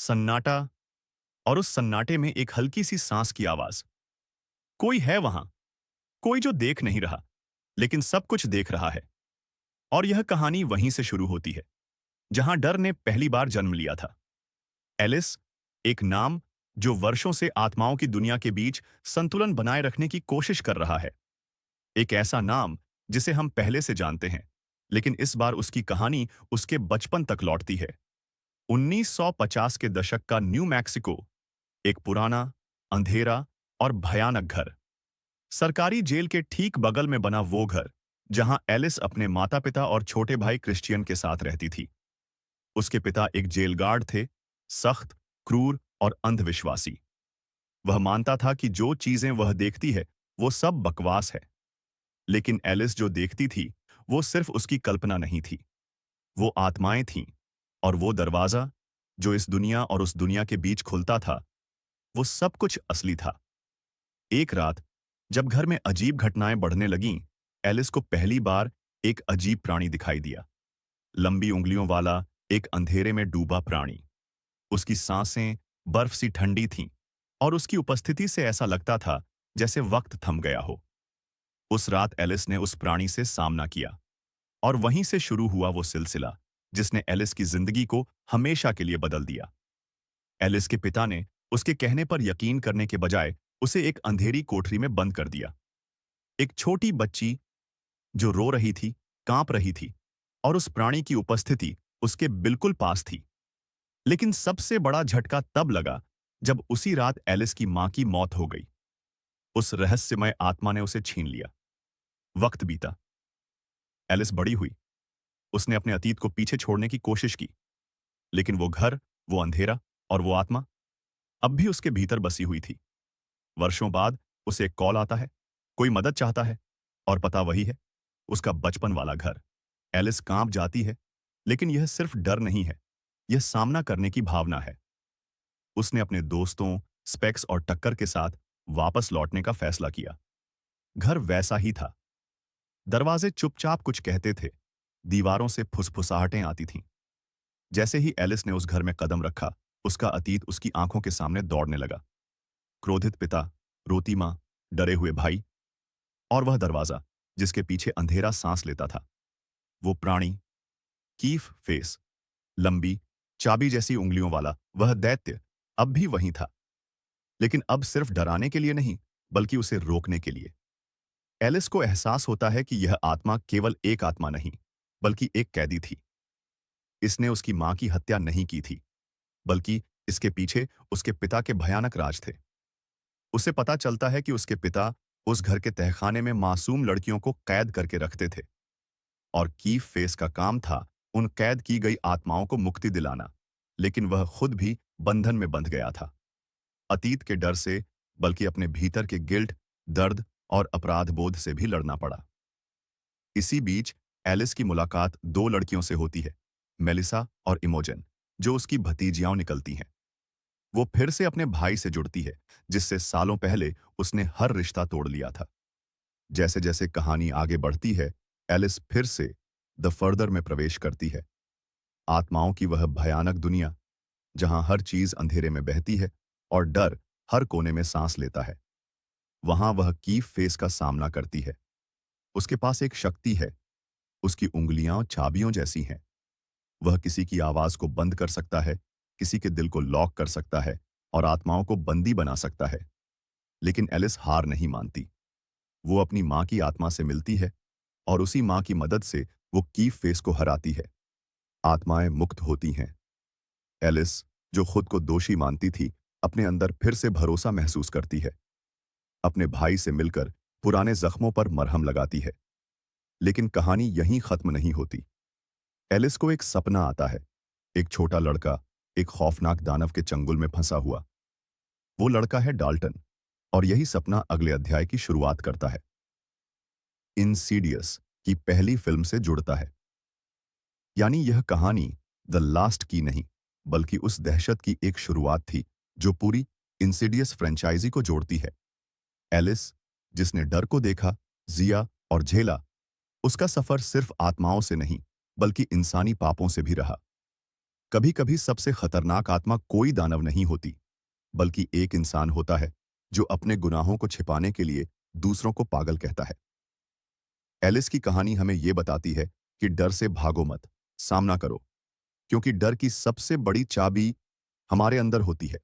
सन्नाटा। और उस सन्नाटे में एक हल्की सी सांस की आवाज। कोई है वहां, कोई जो देख नहीं रहा, लेकिन सब कुछ देख रहा है। और यह कहानी वहीं से शुरू होती है, जहां डर ने पहली बार जन्म लिया था। एलिस, एक नाम जो वर्षों से आत्माओं की दुनिया के बीच संतुलन बनाए रखने की कोशिश कर रहा है। एक ऐसा नाम जिसे हम पहले से जानते हैं, लेकिन इस बार उसकी कहानी उसके बचपन तक लौटती है। 1950 के दशक का न्यू मैक्सिको, एक पुराना, अंधेरा और भयानक घर। सरकारी जेल के ठीक बगल में बना वो घर, जहां एलिस अपने माता-पिता और छोटे भाई क्रिश्चियन के साथ रहती थी। उसके पिता एक जेल गार्ड थे, सख्त, क्रूर और अंधविश्वासी। वह मानता था कि जो चीजें वह देखती है, वो सब बकवास है। लेकिन एलिस जो देखती थी, वो सिर्फ उसकी कल्पना नहीं थी। वो आत्माएं थीं, और वो दरवाजा, जो इस दुनिया और उस दुनिया के बीच खुलता था, वो सब कुछ असली था। एक रात, जब घर में अजीब घटनाएं बढ़ने लगीं, एलिस को पहली बार एक अजीब प्राणी दिखाई दिया। लंबी उंगलियों वाला, एक अंधेरे में डूबा प्राणी। उसकी सांसें बर्फ सी ठंडी थीं, और उसकी उपस्थिति से ऐसा लगता था जैसे वक्त थम गया हो। उस रात एलिस ने उस प्राणी से सामना किया, और वहीं से शुरू हुआ वो सिलसिला जिसने एलिस की जिंदगी को हमेशा के लिए बदल दिया। एलिस के पिता ने उसके कहने पर यकीन करने के बजाय उसे एक अंधेरी कोठरी में बंद कर दिया। एक छोटी बच्ची जो रो रही थी, कांप रही थी, और उस प्राणी की उपस्थिति उसके बिल्कुल पास थी। लेकिन सबसे बड़ा झटका तब लगा जब उसी रात एलिस की मां की मौत हो गई। उस रहस्यमय आत्मा ने उसे छीन लिया। वक्त बीता। एलिस बड़ी हुई। उसने अपने अतीत को पीछे छोड़ने की कोशिश की, लेकिन वो घर, वो अंधेरा और वो आत्मा अब भी उसके भीतर बसी हुई थी। वर्षों बाद उसे एक कॉल आता है, कोई मदद चाहता है, और पता वही है, उसका बचपन वाला घर। एलिस कांप जाती है, लेकिन यह सिर्फ डर नहीं है, यह सामना करने की भावना है। उसने अपने दोस्तों, स्पेक्स और टक्कर के साथ वापस लौटने का फैसला किया। घर वैसा ही था। दरवाजे चुपचाप कुछ कहते थे, दीवारों से फुसफुसाहटें आती थीं। जैसे ही एलिस ने उस घर में कदम रखा, उसका अतीत उसकी आंखों के सामने दौड़ने लगा। क्रोधित पिता, रोती माँ, डरे हुए भाई, और वह दरवाजा जिसके पीछे अंधेरा सांस लेता था। वो प्राणी, कीफ फेस, लंबी, चाबी जैसी उंगलियों वाला वह दैत्य अब भी वहीं था, लेकिन अब सिर्फ डराने के लिए नहीं, बल्कि उसे रोकने के लिए। एलिस को एहसास होता है कि यह आत्मा केवल एक आत्मा नहीं, बल्कि एक कैदी थी। इसने उसकी मां की हत्या नहीं की थी, बल्कि इसके पीछे उसके पिता के भयानक राज थे। उसे पता चलता है कि उसके पिता उस घर के तहखाने में मासूम लड़कियों को कैद करके रखते थे, और कीफ फेस का काम था उन कैद की गई आत्माओं को मुक्ति दिलाना, लेकिन वह खुद भी बंधन में बंध गया था। अतीत के डर से, बल्कि अपने भीतर के गिल्ट, दर्द और अपराध बोध से भी लड़ना पड़ा। इसी बीच एलिस की मुलाकात दो लड़कियों से होती है, मेलिसा और इमोजन, जो उसकी भतीजियां निकलती हैं। वो फिर से अपने भाई से जुड़ती है, जिससे सालों पहले उसने हर रिश्ता तोड़ लिया था। जैसे जैसे कहानी आगे बढ़ती है, एलिस फिर से द फर्दर में प्रवेश करती है। आत्माओं की वह भयानक दुनिया, जहां हर चीज अंधेरे में बहती है और डर हर कोने में सांस लेता है। वहां वह कीफ फेस का सामना करती है। उसके पास एक शक्ति है, उसकी उंगलियां चाबियों जैसी हैं। वह किसी की आवाज को बंद कर सकता है, किसी के दिल को लॉक कर सकता है, और आत्माओं को बंदी बना सकता है। लेकिन एलिस हार नहीं मानती। वो अपनी मां की आत्मा से मिलती है, और उसी मां की मदद से वो कीफ फेस को हराती है। आत्माएं मुक्त होती हैं। एलिस, जो खुद को दोषी मानती थी, अपने अंदर फिर से भरोसा महसूस करती है। अपने भाई से मिलकर पुराने जख्मों पर मरहम लगाती है। लेकिन कहानी यहीं खत्म नहीं होती। एलिस को एक सपना आता है। एक छोटा लड़का, एक खौफनाक दानव के चंगुल में फंसा हुआ। वो लड़का है डाल्टन, और यही सपना अगले अध्याय की शुरुआत करता है। इंसीडियस की पहली फिल्म से जुड़ता है। यानी यह कहानी द लास्ट की नहीं, बल्कि उस दहशत की एक शुरुआत थी जो पूरी इंसीडियस फ्रेंचाइजी को जोड़ती है। एलिस, जिसने डर को देखा, जिया और झेला, उसका सफर सिर्फ आत्माओं से नहीं, बल्कि इंसानी पापों से भी रहा। कभी कभी सबसे खतरनाक आत्मा कोई दानव नहीं होती, बल्कि एक इंसान होता है जो अपने गुनाहों को छिपाने के लिए दूसरों को पागल कहता है। एलिस की कहानी हमें यह बताती है कि डर से भागो मत, सामना करो, क्योंकि डर की सबसे बड़ी चाबी हमारे अंदर होती है।